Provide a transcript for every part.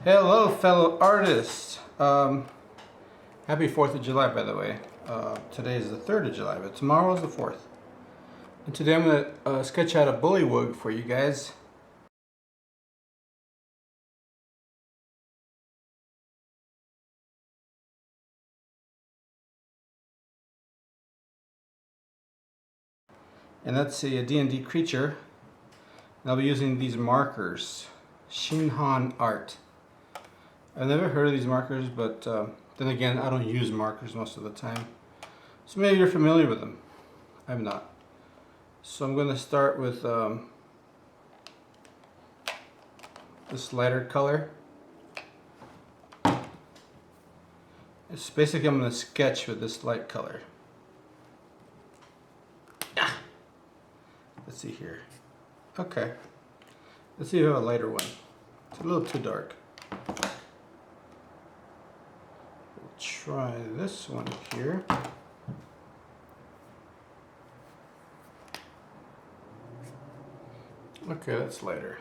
Hello, fellow artists. Happy 4th of July, by the way. Today is the 3rd of July, but tomorrow is the 4th. And today I'm going to sketch out a Bullywug for you guys. And that's a D&D creature. And I'll be using these markers. Shinhan Art. I've never heard of these markers, but then again, I don't use markers most of the time. So maybe you're familiar with them. I'm not. So I'm going to start with this lighter color. It's basically I'm going to sketch with this light color. Let's see here. Okay. Let's see if I have a lighter one. It's a little too dark. We'll try this one here. Okay, that's lighter.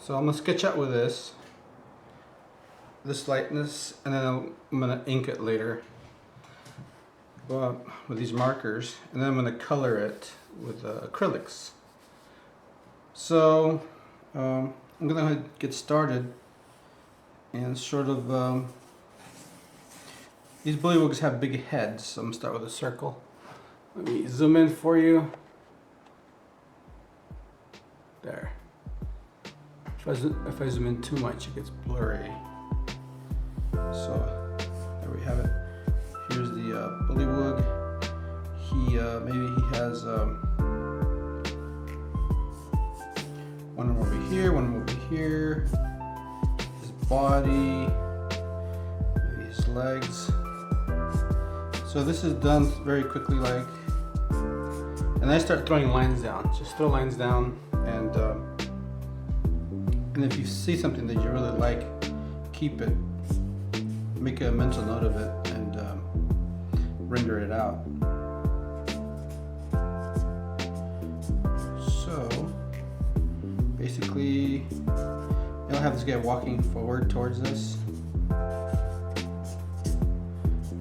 So I'm going to sketch out with this lightness, and then I'm going to ink it later with these markers, and then I'm going to color it with acrylics. So I'm going to get started and sort of these bullywugs have big heads, so I'm going to start with a circle. Let me zoom in for you. There. If I zoom in too much, it gets blurry. So there we have it. Here's the Bullywug. Maybe he has one over here, one over here. His body, maybe his legs. So this is done very quickly, like. And I start throwing lines down. Just throw lines down, and if you see something that you really like, keep it. Make a mental note of it and render it out. So basically, you'll have this guy walking forward towards us,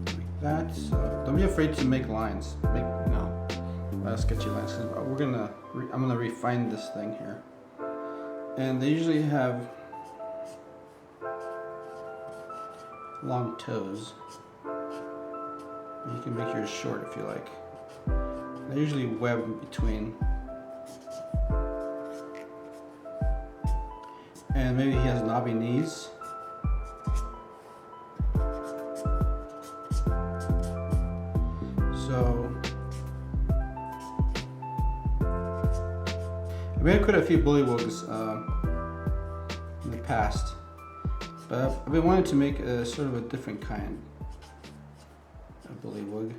like that. So don't be afraid to make lines. Sketchy lines. I'm gonna refine this thing here, and they usually have long toes. You can make yours short if you like. They usually web in between. And maybe he has knobby knees. So I made quite a few bullywugs in the past. But I've been wanting to make a sort of a different kind of bullywug.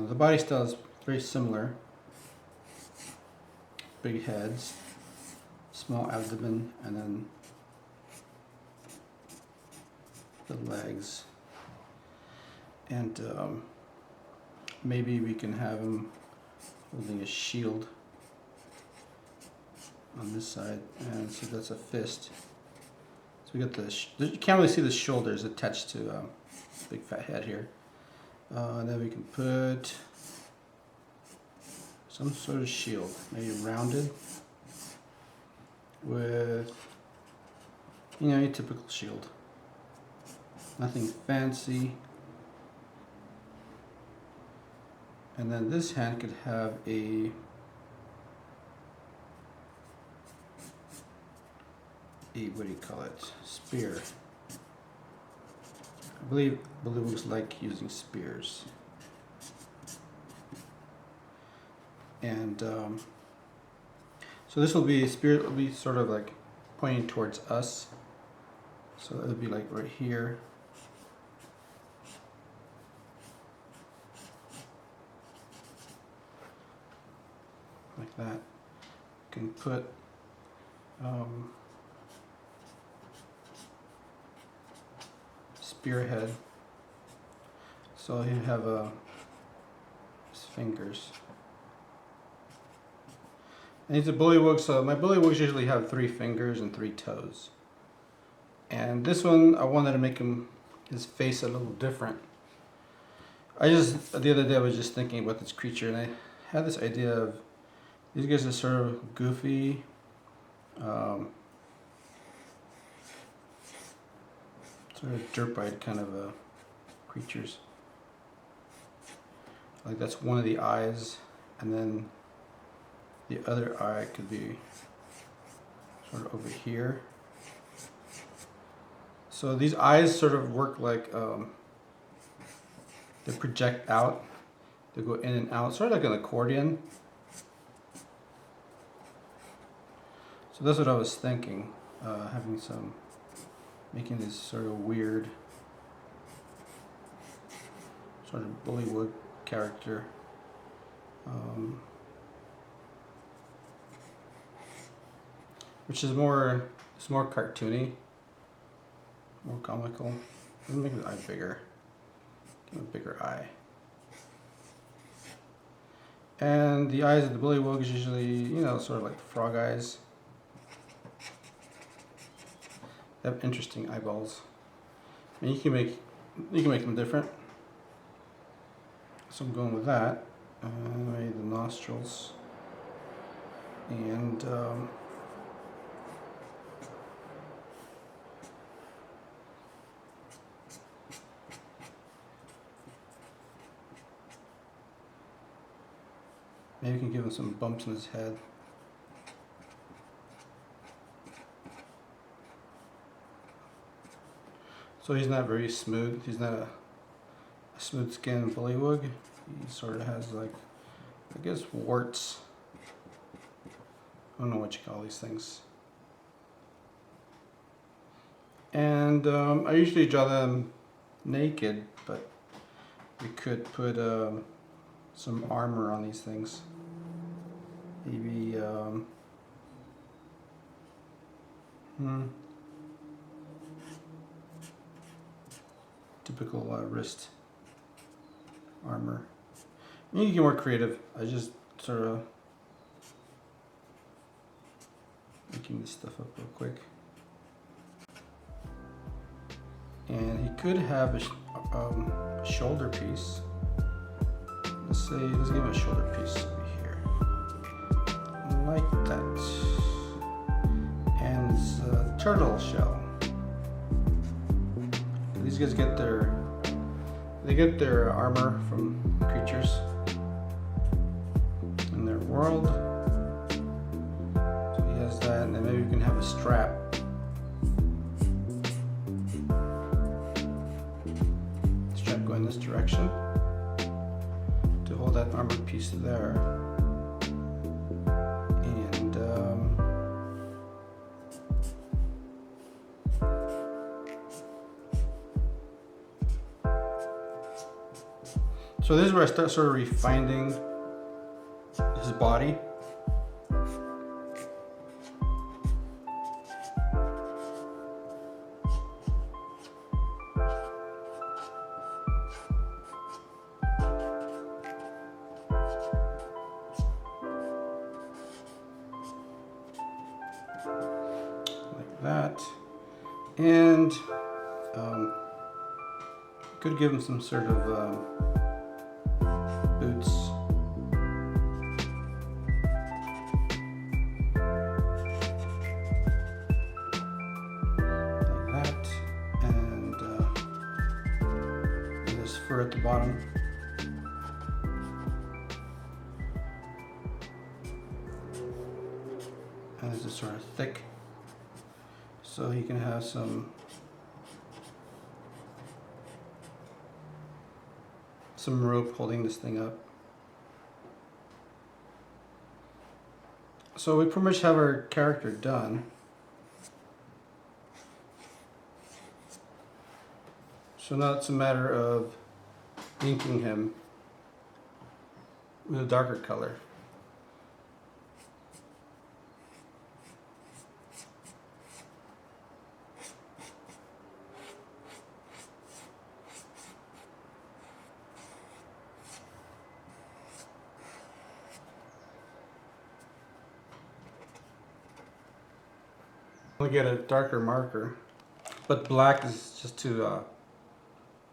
The body style is very similar. Big heads, small abdomen, and then the legs. And maybe we can have him holding a shield on this side, and so that's a fist. So we got you can't really see the shoulders attached to a big fat head here. And then we can put some sort of shield, maybe rounded with, a typical shield. Nothing fancy. And then this hand could have a what do you call it? Spear. I believe bullywugs like using spears. And so this will be a spear. Will be sort of like pointing towards us. So it'll be like right here. Like that. You can put spearhead. So you have his fingers. And he's a bullywug, so my bullywugs usually have 3 fingers and 3 toes. And this one, I wanted to make his face a little different. The other day I was just thinking about this creature, and I had this idea of, these guys are sort of goofy, sort of dirt-bite kind of creatures. Like that's one of the eyes, and then the other eye could be sort of over here. So these eyes sort of work like, they project out, they go in and out, sort of like an accordion. So that's what I was thinking, making this sort of weird, sort of Bullywug character. Which is more cartoony, more comical. Let me make the eye bigger. Give him a bigger eye. And the eyes of the Bullywug is usually, you know, sort of like frog eyes. They have interesting eyeballs. And you can make them different. So I'm going with that. Maybe the nostrils. And maybe we can give him some bumps in his head. So he's not very smooth. He's not a smooth skinned Bullywug. He sort of has, like, I guess, warts. I don't know what you call these things. And I usually draw them naked, but we could put some armor on these things. Maybe typical wrist armor. You can get more creative. I just sort of making this stuff up real quick. And he could have a shoulder piece. Let's give him a shoulder piece over here, like that. And it's a turtle shell. These guys get their armor from creatures in their world. So he has that, and then maybe we can have a strap. Strap going this direction to hold that armor piece there. And so this is where I start sort of refining his body. Like that. And could give him some sort of boots. Like that. And this fur at the bottom. And this is sort of thick. So he can have some rope holding this thing up. So we pretty much have our character done. So now it's a matter of inking him with a darker color. I'm gonna get a darker marker, but black is just too,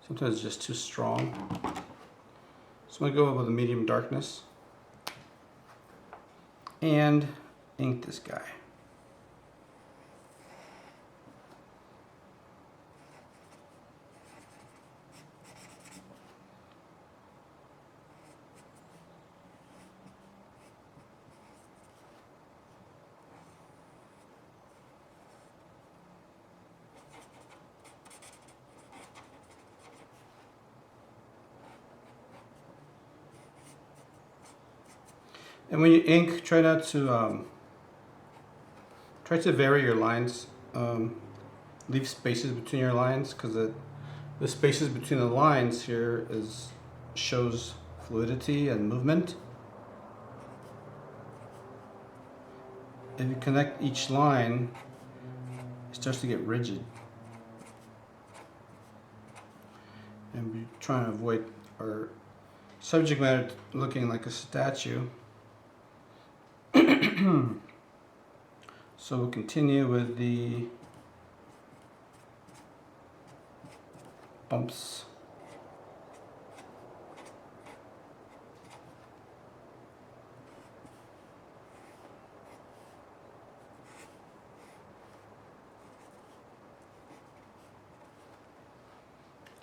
sometimes it's just too strong. So I'm gonna go with a medium darkness and ink this guy. And when you ink, try to vary your lines. Leave spaces between your lines, because the spaces between the lines here shows fluidity and movement. If you connect each line, it starts to get rigid. And we're trying to avoid our subject matter looking like a statue. So we'll continue with the bumps.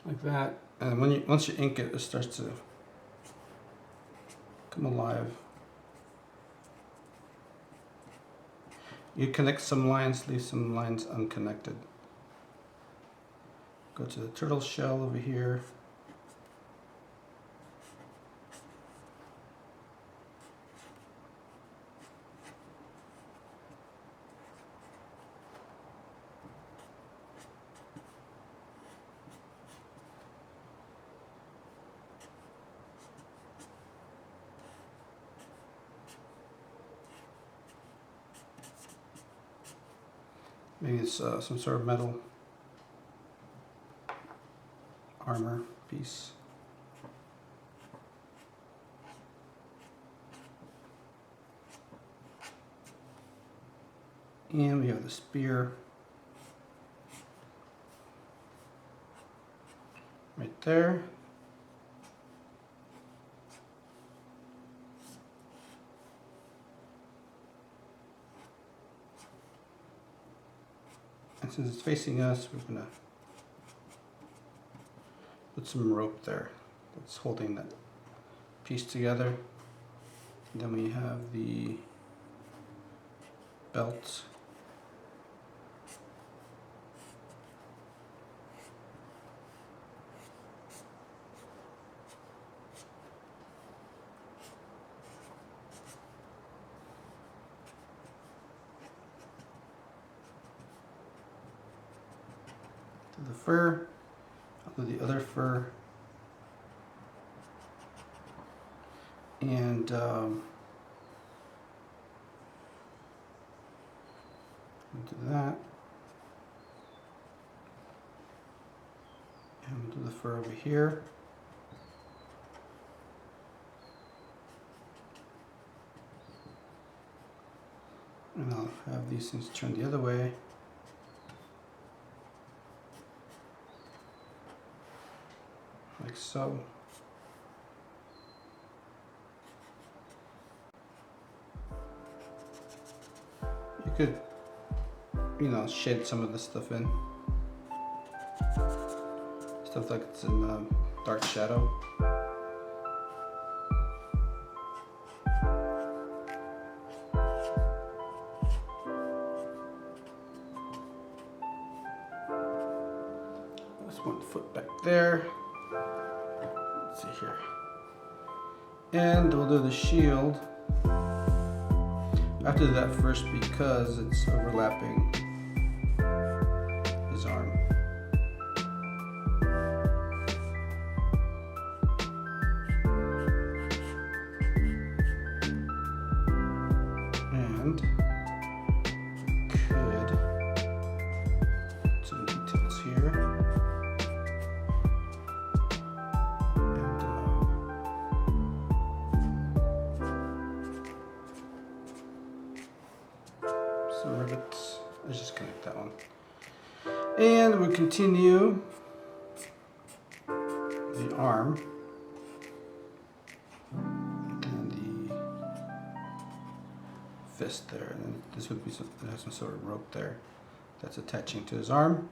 Like that. And once you ink it, it starts to come alive. You connect some lines, leave some lines unconnected. Go to the turtle shell over here. Maybe it's some sort of metal armor piece. And we have the spear right there. And since it's facing us, we're gonna put some rope there that's holding that piece together. And then we have the belt. The fur, I'll do the other fur, and do that, and we'll do the fur over here. And I'll have these things turned the other way. Like so. You could, shade some of this stuff in. Stuff like it's in dark shadow. There's one foot back there. Let's see here. And we'll do the shield. I have to do that first because it's overlapping his arm. And could put some details here. Some rivets. let's just connect that one. And we'll continue the arm and the fist there. And then this would be some sort of rope there that's attaching to his arm.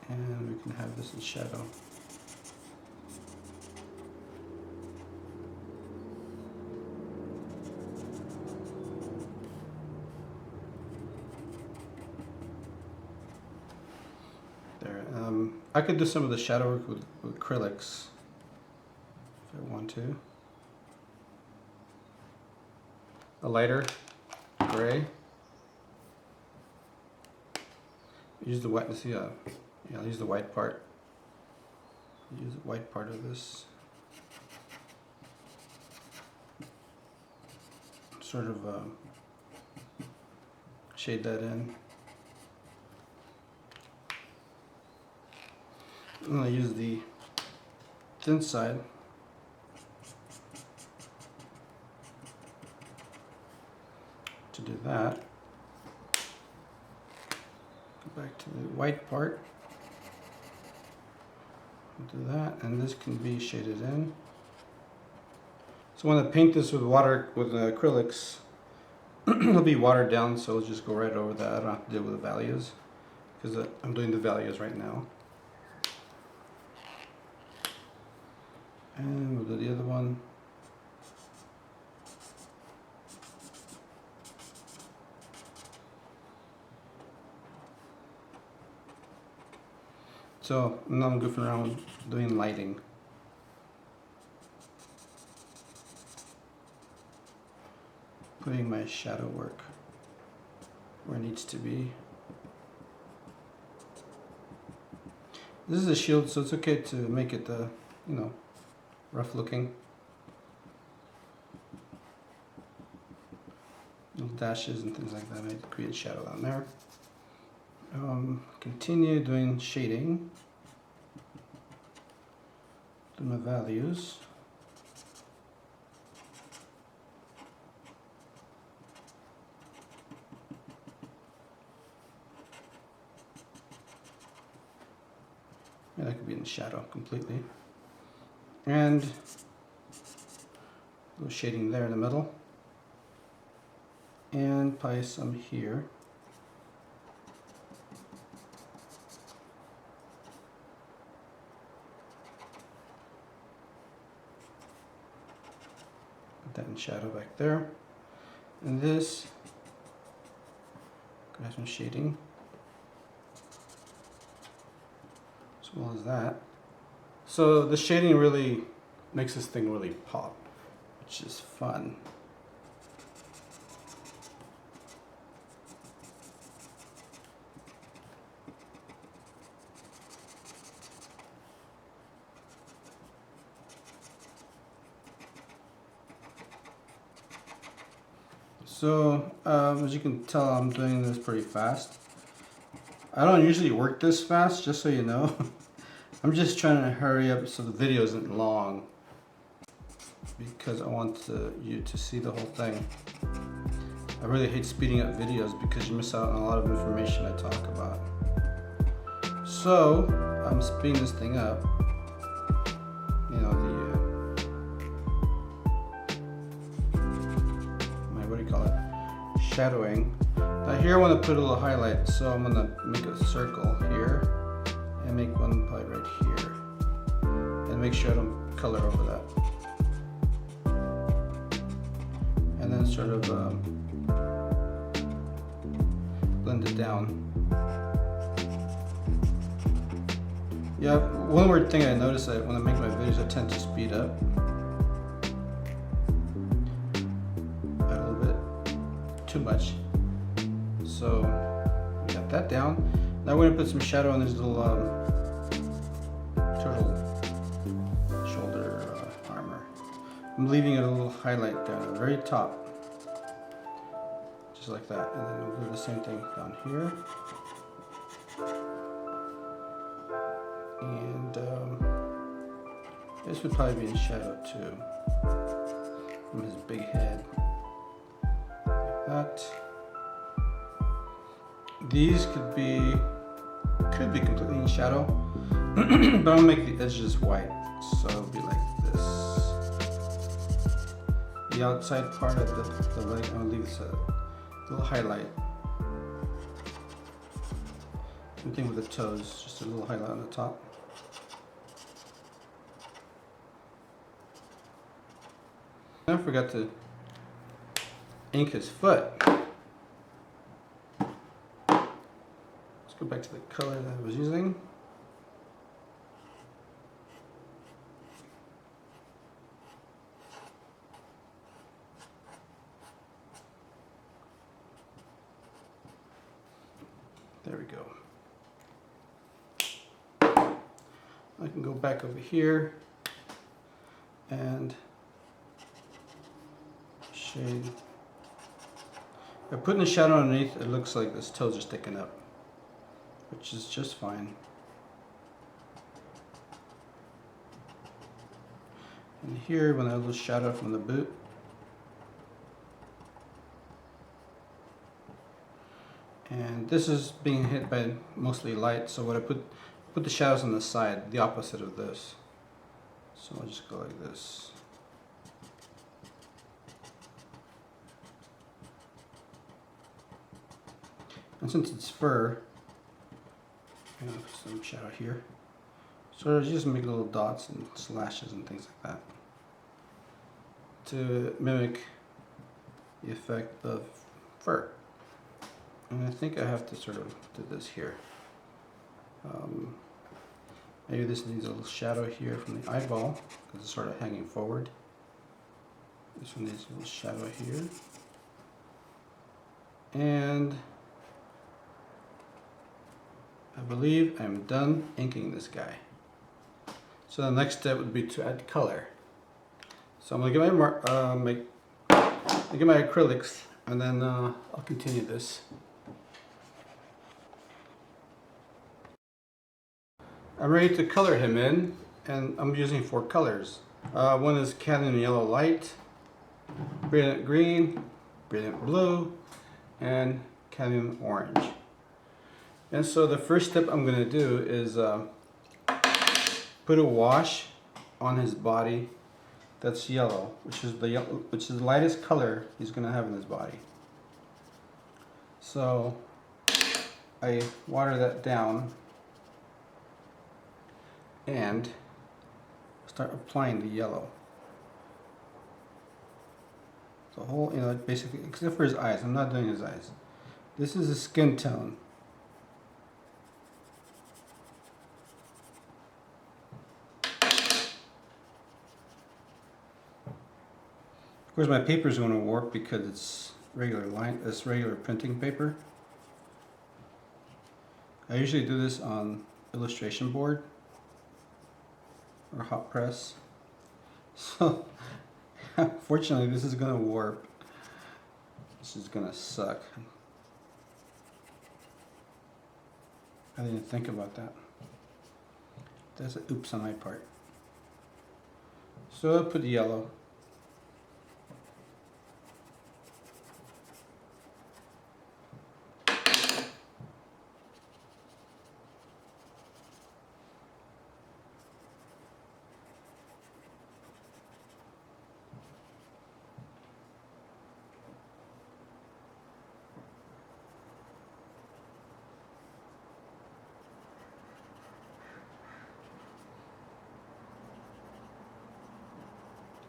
And we can have this in shadow. There. I could do some of the shadow work with acrylics if I want to. A lighter gray. Use the white. See, I'll use the white part. Use the white part of this. Sort of shade that in. And I use the thin side to do that. Go back to the white part. Do that, and this can be shaded in. So when I paint this with water, with acrylics, it'll be watered down, so it'll just go right over that. I don't have to deal with the values, because I'm doing the values right now. And we'll do the other one. So now I'm goofing around doing lighting. Putting my shadow work where it needs to be. This is a shield, so it's okay to make it, you know, rough looking. Little dashes and things like that. I create shadow down there. Continue doing shading. Do my values. Yeah, that could be in the shadow completely. And a little shading there in the middle. And probably some here. Put that in shadow back there. And this, could have some shading. As well as that. So the shading really makes this thing really pop, which is fun. So as you can tell, I'm doing this pretty fast. I don't usually work this fast, just so you know. I'm just trying to hurry up so the video isn't long, because I want you to see the whole thing. I really hate speeding up videos because you miss out on a lot of information I talk about. So I'm speeding this thing up. You know, what do you call it? Shadowing. Now here I want to put a little highlight, so I'm going to make a circle here and make one probably right here, and make sure I don't color over that, and then sort of blend it down. Yeah, one weird thing I notice that when I make my videos, I tend to speed up a little bit too much. So we got that down. Now we're going to put some shadow on this little turtle shoulder armor. I'm leaving it a little highlight there at the very top, just like that. And then we'll do the same thing down here. And this would probably be in shadow too, from his big head, like that. These could be completely in shadow, but I'll make the edges white, so it'll be like this. The outside part of the leg, I'll leave this a little highlight. Same thing with the toes, just a little highlight on the top. I forgot to ink his foot. Let's go back to the color that I was using. There we go. I can go back over here and shade. By putting the shadow underneath, it looks like his toes are sticking up, which is just fine. And here, when I have a little shadow from the boot, and this is being hit by mostly light, so what I put the shadows on the side, the opposite of this. So I'll just go like this. And since it's fur, I'm gonna put some shadow here. So I just make little dots and slashes and things like that to mimic the effect of fur. And I think I have to sort of do this here. Maybe this needs a little shadow here from the eyeball because it's sort of hanging forward. This one needs a little shadow here. And I believe I'm done inking this guy. So the next step would be to add color. So I'm gonna get my acrylics, and then I'll continue this. I'm ready to color him in, and I'm using 4 colors. One is cadmium yellow light, brilliant green, brilliant blue, and cadmium orange. And so the first step I'm going to do is put a wash on his body that's yellow, which is the lightest color he's going to have in his body. So I water that down and start applying the yellow. The whole, basically, except for his eyes. I'm not doing his eyes. This is his skin tone. Of course, my paper is going to warp because it's regular printing paper. I usually do this on illustration board or hot press. So, fortunately, this is going to warp. This is going to suck. I didn't think about that. That's an oops on my part. So I'll put yellow.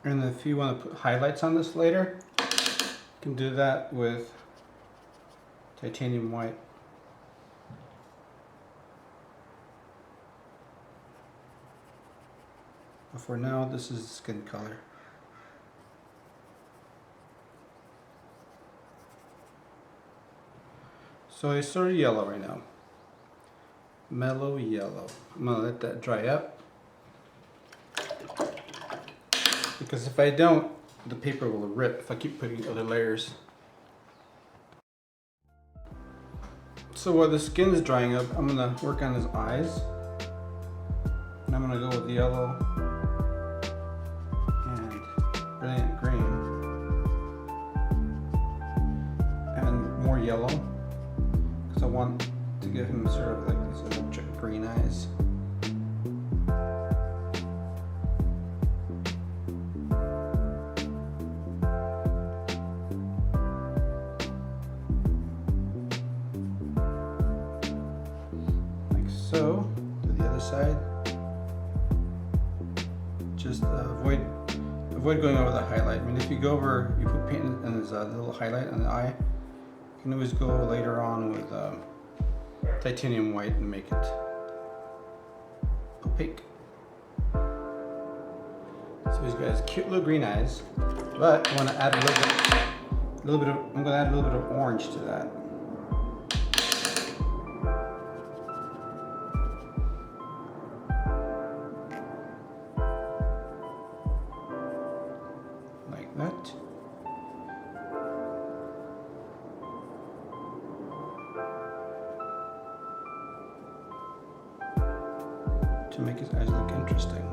And if you want to put highlights on this later, you can do that with titanium white. But for now, this is skin color. So it's sort of yellow right now. Mellow yellow. I'm going to let that dry up. Because if I don't, the paper will rip if I keep putting other layers. So while the skin is drying up, I'm going to work on his eyes. And I'm going to go with yellow and brilliant green. And more yellow. Because because I want to give him sort of like these electric green eyes. Like so. To the other side. Just avoid going over the highlight. I mean, if you go over, you put paint in his little highlight on the eye, you can always go later on with titanium white and make it opaque. So he's got his cute little green eyes, but I want to add I'm going to add a little bit of orange to that. Like that. To make his eyes look interesting.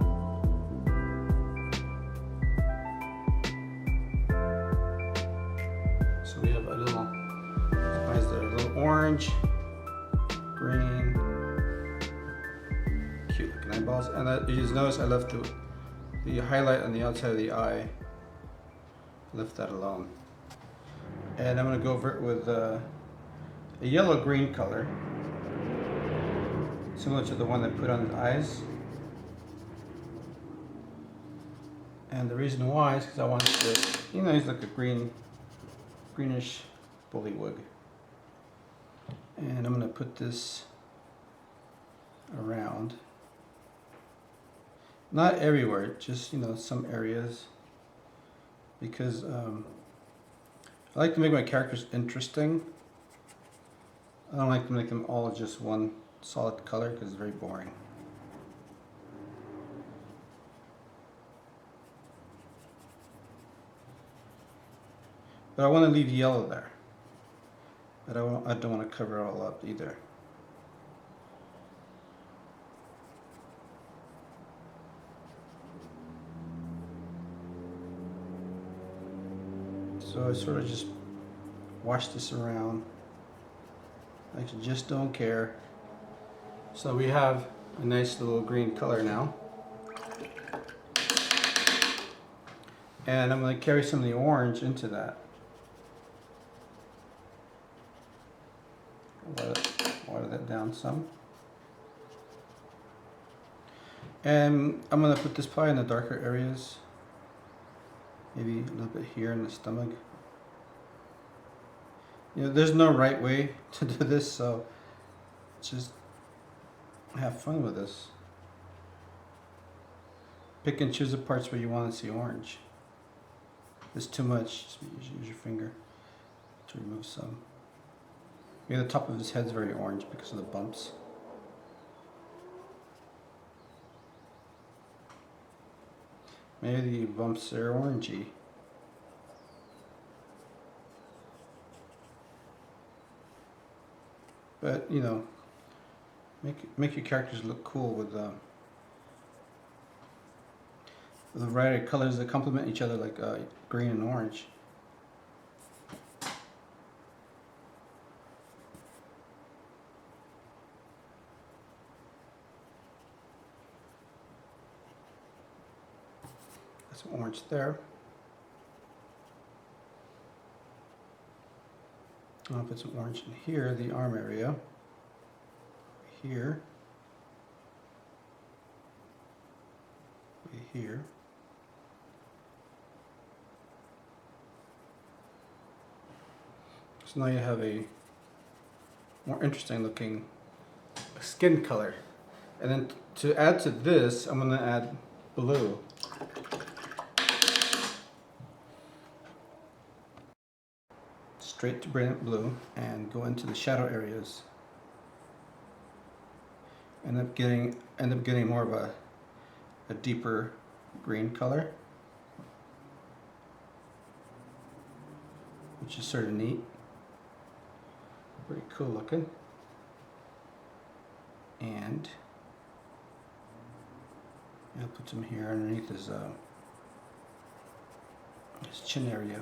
So we have a little eyes that are a little orange, green, cute looking eyeballs. And you just notice I left the highlight on the outside of the eye. Left that alone. And I'm going to go over it with a yellow-green color, similar to the one I put on his eyes. And the reason why is because I want to, you know, he's like a greenish Bullywug. And I'm going to put this around. Not everywhere, just, you know, some areas. Because I like to make my characters interesting. I don't like to make them all just one solid color because it's very boring. But I want to leave yellow there. But I don't want to cover it all up either. So I sort of just wash this around. I just don't care. So we have a nice little green color now. And I'm going to carry some of the orange into that. Water that down some. And I'm going to put this probably in the darker areas. Maybe a little bit here in the stomach. You know, there's no right way to do this, so just have fun with this. Pick and choose the parts where you want to see orange. If it's too much, just use your finger to remove some. Maybe the top of his head's very orange because of the bumps. Maybe the bumps are orangey. But, you know, make your characters look cool with a variety of colors that complement each other, like green and orange. Got some orange there. I'll put some orange in here, the arm area. Here. Here. So now you have a more interesting looking skin color. And then to add to this, I'm going to add blue. Straight to brilliant blue and go into the shadow areas. End up getting more of a deeper green color, which is sort of neat. Pretty cool looking. And I'll put some here underneath his chin area.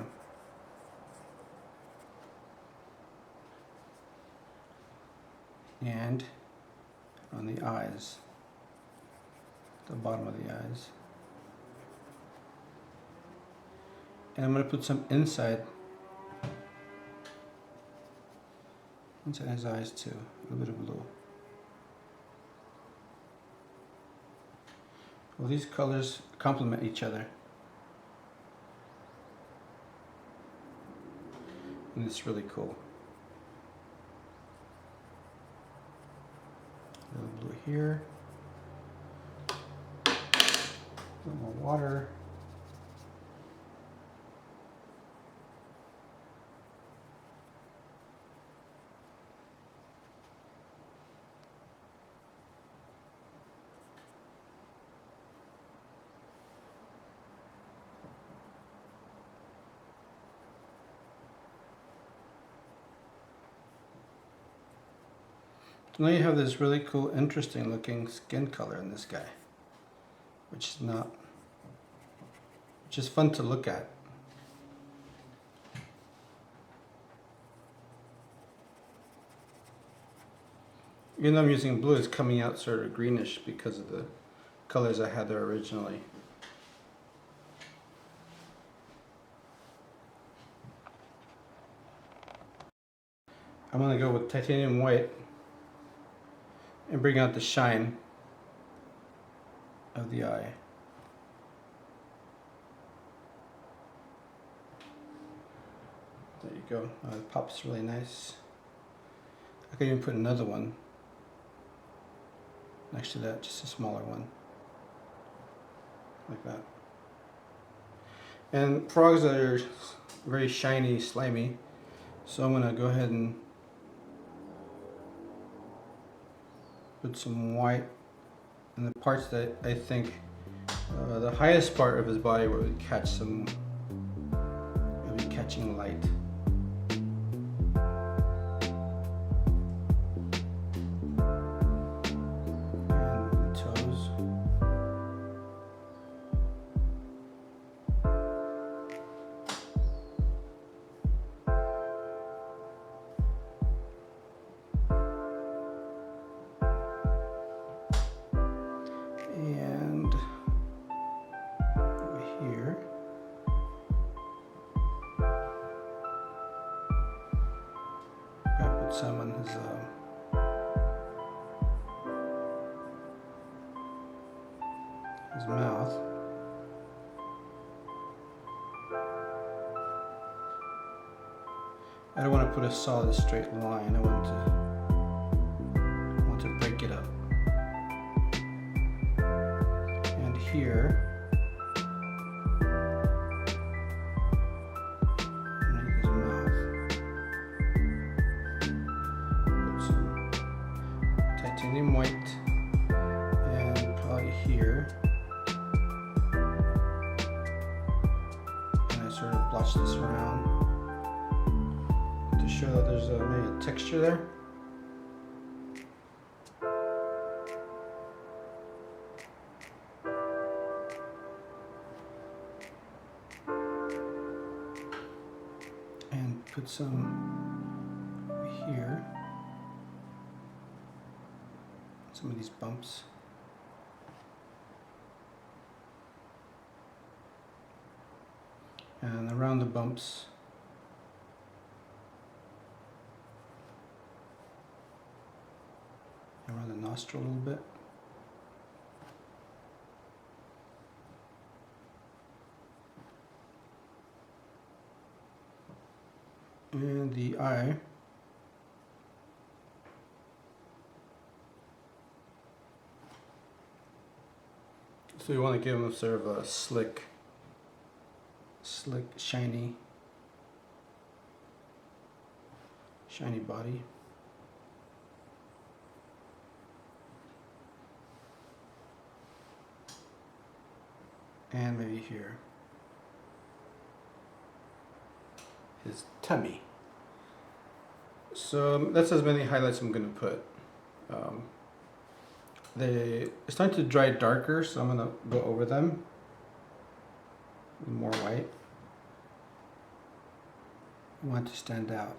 and on the eyes, the bottom of the eyes. And I'm going to put some inside his eyes too, a little bit of blue. Well, these colors complement each other. And it's really cool. A little blue here. A little more water. Now you have this really cool, interesting looking skin color in this guy, which is fun to look at. Even though I'm using blue, it's coming out sort of greenish because of the colors I had there originally. I'm going to go with titanium white and bring out the shine of the eye. There you go. It pops really nice. I could even put another one next to that, just a smaller one, like that. And frogs are very shiny, slimy, so I'm going to go ahead and put some white in the parts that I think the highest part of his body where it would catch some, it would be catching light. And the toes. And over here, I put some on his mouth. I don't want to put a solid straight line. I want to break it up. And here, underneath his mouth, put some titanium white, and probably here. And I sort of blotch this around to show that there's maybe a texture there. And put some over here, some of these bumps. And around the bumps, around the nostril a little bit. And the eye. So you want to give them sort of a slick, shiny body. And maybe here, his tummy. So that's as many highlights I'm going to put. It's starting to dry darker, so I'm going to go over them with more white. I want it to stand out.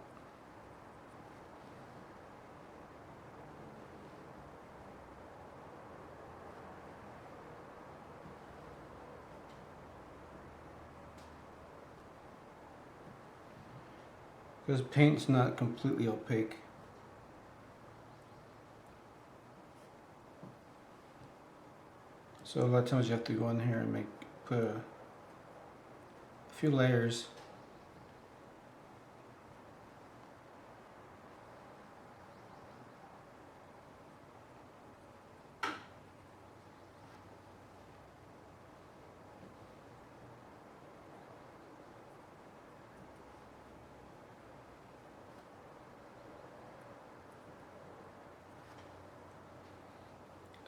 because paint's not completely opaque. So a lot of times you have to go in here and put a few layers.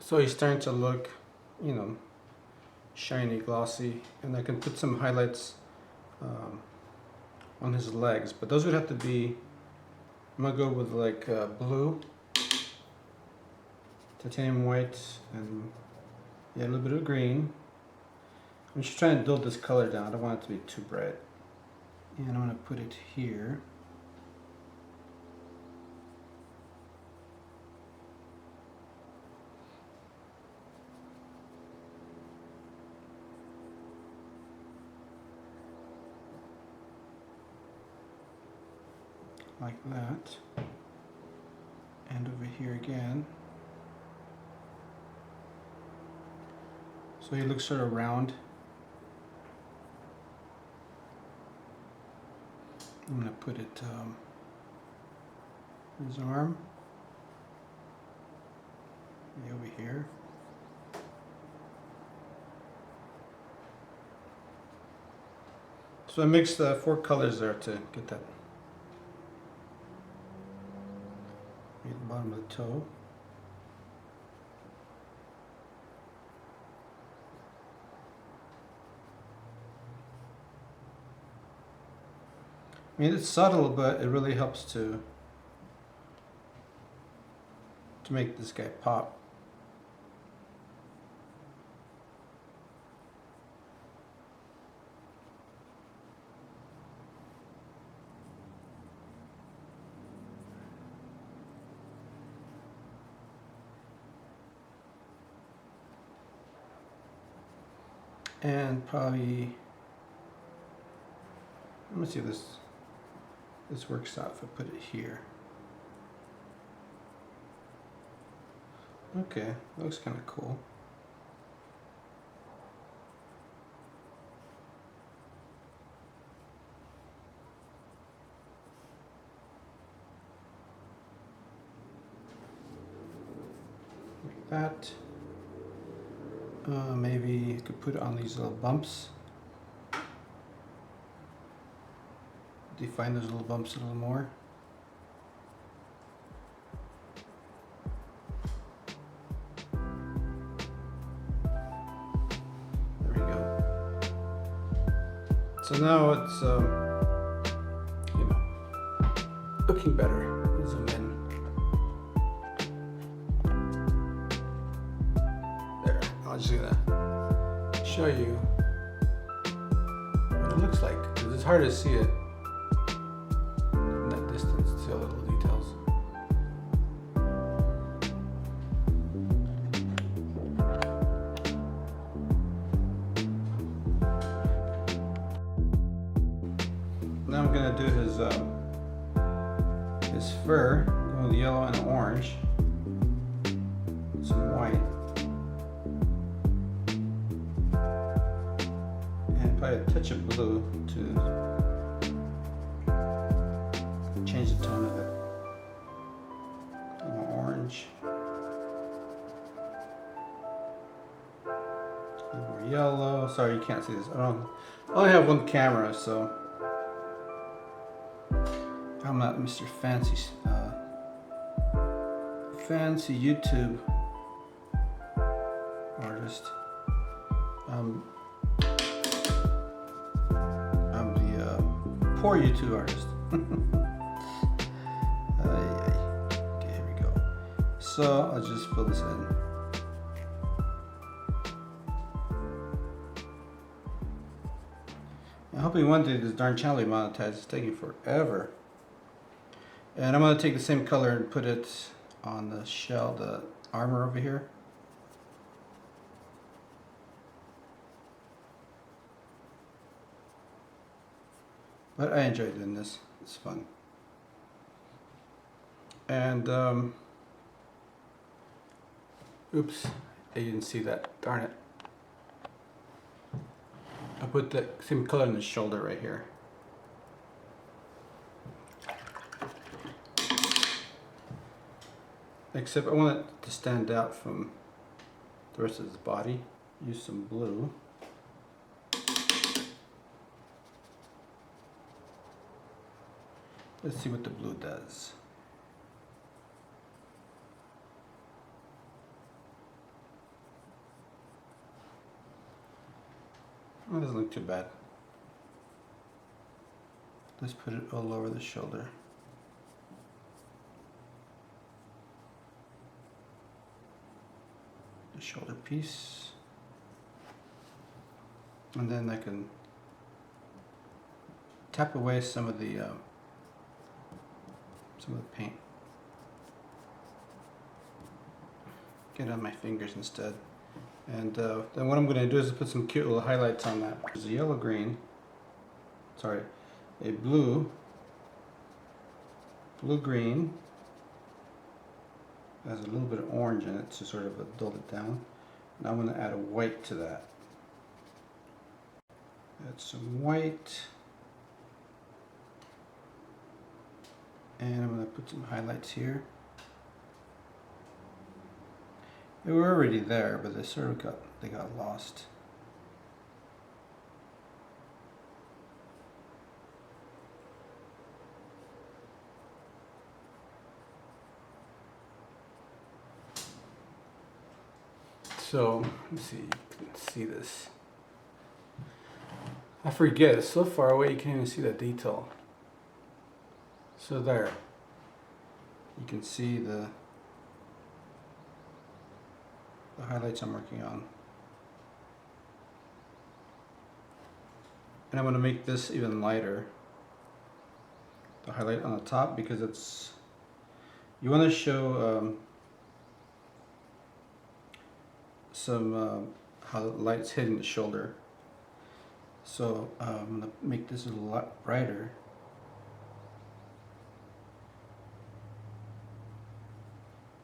So he's starting to look, you know, shiny, glossy, and I can put some highlights on his legs, but those would have to be, I'm gonna go with like blue, titanium white, and yeah, a little bit of green. I'm just trying to build this color down. I don't want it to be too bright. And I'm gonna put it here. Like that, and over here again. So he looks sort of round. I'm gonna put it his arm over here. So I mixed 4 colors there to get that. At the bottom of the toe. I mean, it's subtle, but it really helps to make this guy pop. And probably, let me see if this works out if I put it here. Okay, that looks kind of cool. Like that. Maybe you could put it on these little bumps. Define those little bumps a little more. There we go. So now it's you know, looking better. Zoom in. There. I'll just gonna show you what it looks like, because it's hard to see it. See all the little details. Now I'm gonna do his fur with yellow and orange, some white, and probably a touch of blue to change the tone of it. A little orange. A little more yellow. Sorry, you can't see this. I only have one camera, so I'm not Mr. Fancy YouTube artist. I'm the poor YouTube artist. Okay, here we go. So I'll just fill this in. I'm hoping one day this darn channel will be monetized. It's taking forever. And I'm going to take the same color and put it on the shell, the armor over here. But I enjoy doing this. It's fun. And oops, I didn't see that, darn it. I put the same color in the shoulder right here. Except I want it to stand out from the rest of his body. Use some blue. Let's see what the blue does. Oh, it doesn't look too bad. Let's put it all over the shoulder. The shoulder piece. And then I can tap away some of the paint. Get it on my fingers instead. And then what I'm going to do is put some cute little highlights on that. There's a yellow green, sorry, a blue green, has a little bit of orange in it to sort of dull it down. Now I'm going to add a white to that. Add some white. And I'm going to put some highlights here. They were already there, but they sort of got lost. So let's see, you can see this. I forget, it's so far away you can't even see that detail. So there, you can see the highlights I'm working on. And I'm going to make this even lighter, the highlight on the top, because it's, you want to show some how the light's hitting the shoulder. So I'm going to make this a lot brighter.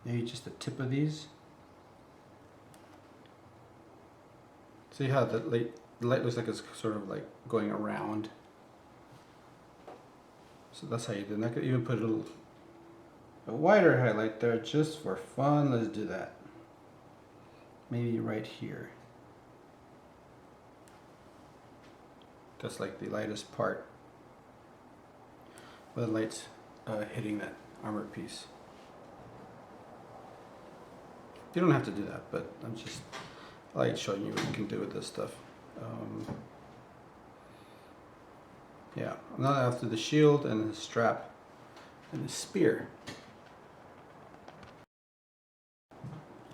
Maybe just the tip of these. See how the light looks like it's sort of like going around. So that's how you do it. And I could even put a wider highlight there just for fun. Let's do that. Maybe right here. That's like the lightest part. Where the light's hitting that armor piece. You don't have to do that, but I like showing you what you can do with this stuff. Yeah, now after the shield and the strap and the spear.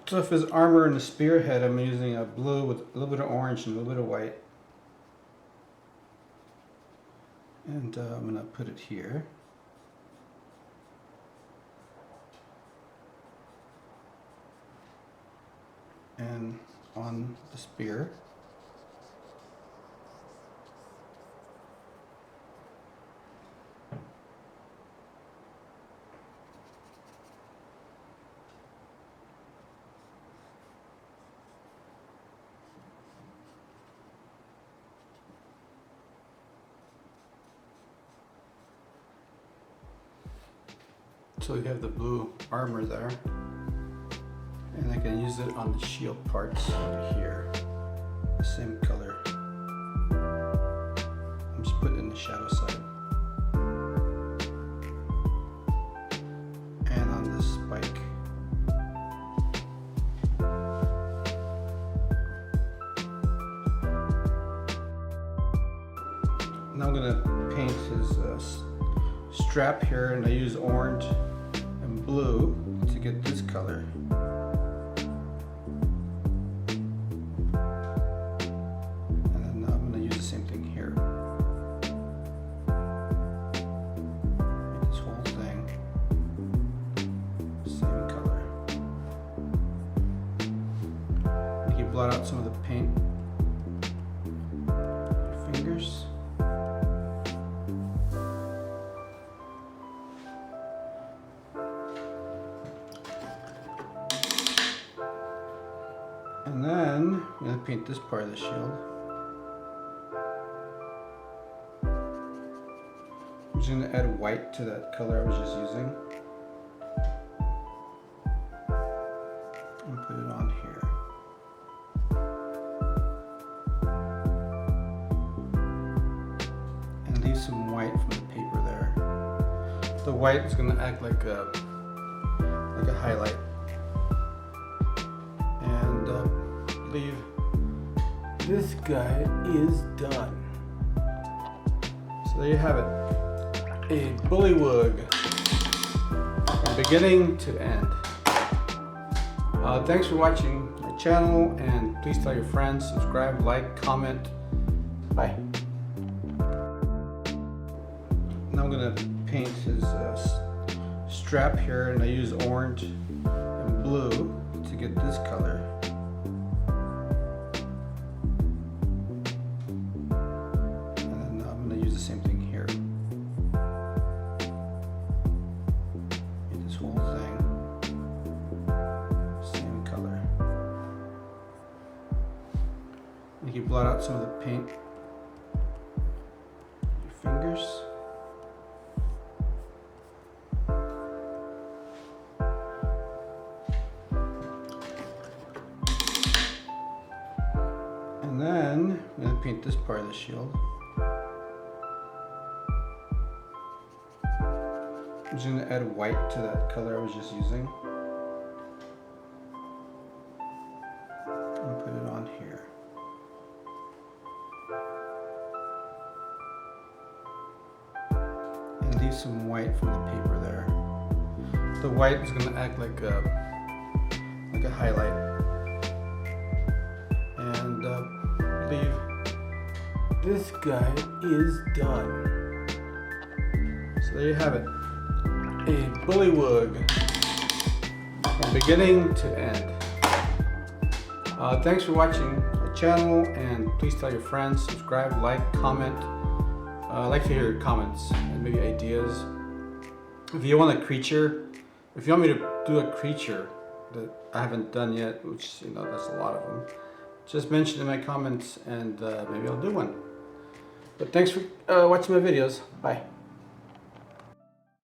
So for his armor and the spearhead, I'm using a blue with a little bit of orange and a little bit of white. And I'm going to put it here. And on the spear. So you have the blue armor there. And I can use it on the shield parts over here. The same color. I'm just putting it in the shadow side. And on the spike. Now I'm going to paint his strap here, and I use orange and blue to get this color. Blot out some of the paint with your fingers. I'm going to paint this part of the shield. I'm just going to add white to that color I was just using. And put it on here. And leave some white from the paper there. The white is going to act like a highlight. And leave. This guy is done. So there you have it. A Bullywug from beginning to end. Thanks for watching my channel, and please tell your friends, subscribe, like, comment. Bye. Now I'm going to paint his strap here, and I use orange and blue to get this color. And then I'm going to use the same thing here. Get this whole thing same color. You can blot out some of the paint with your fingers. And then I'm going to paint this part of the shield. I'm just going to add white to that color I was just using. And put it on here. And leave some white from the paper there. The white is going to act like a highlight. And leave. This guy is done. So there you have it. A Bullywug from beginning to end. Thanks for watching my channel, and please tell your friends, subscribe, like, comment. I'd like to hear your comments and maybe ideas. If you want a creature, if you want me to do a creature that I haven't done yet, which that's a lot of them, just mention in my comments, and maybe I'll do one. But thanks for watching my videos. Bye.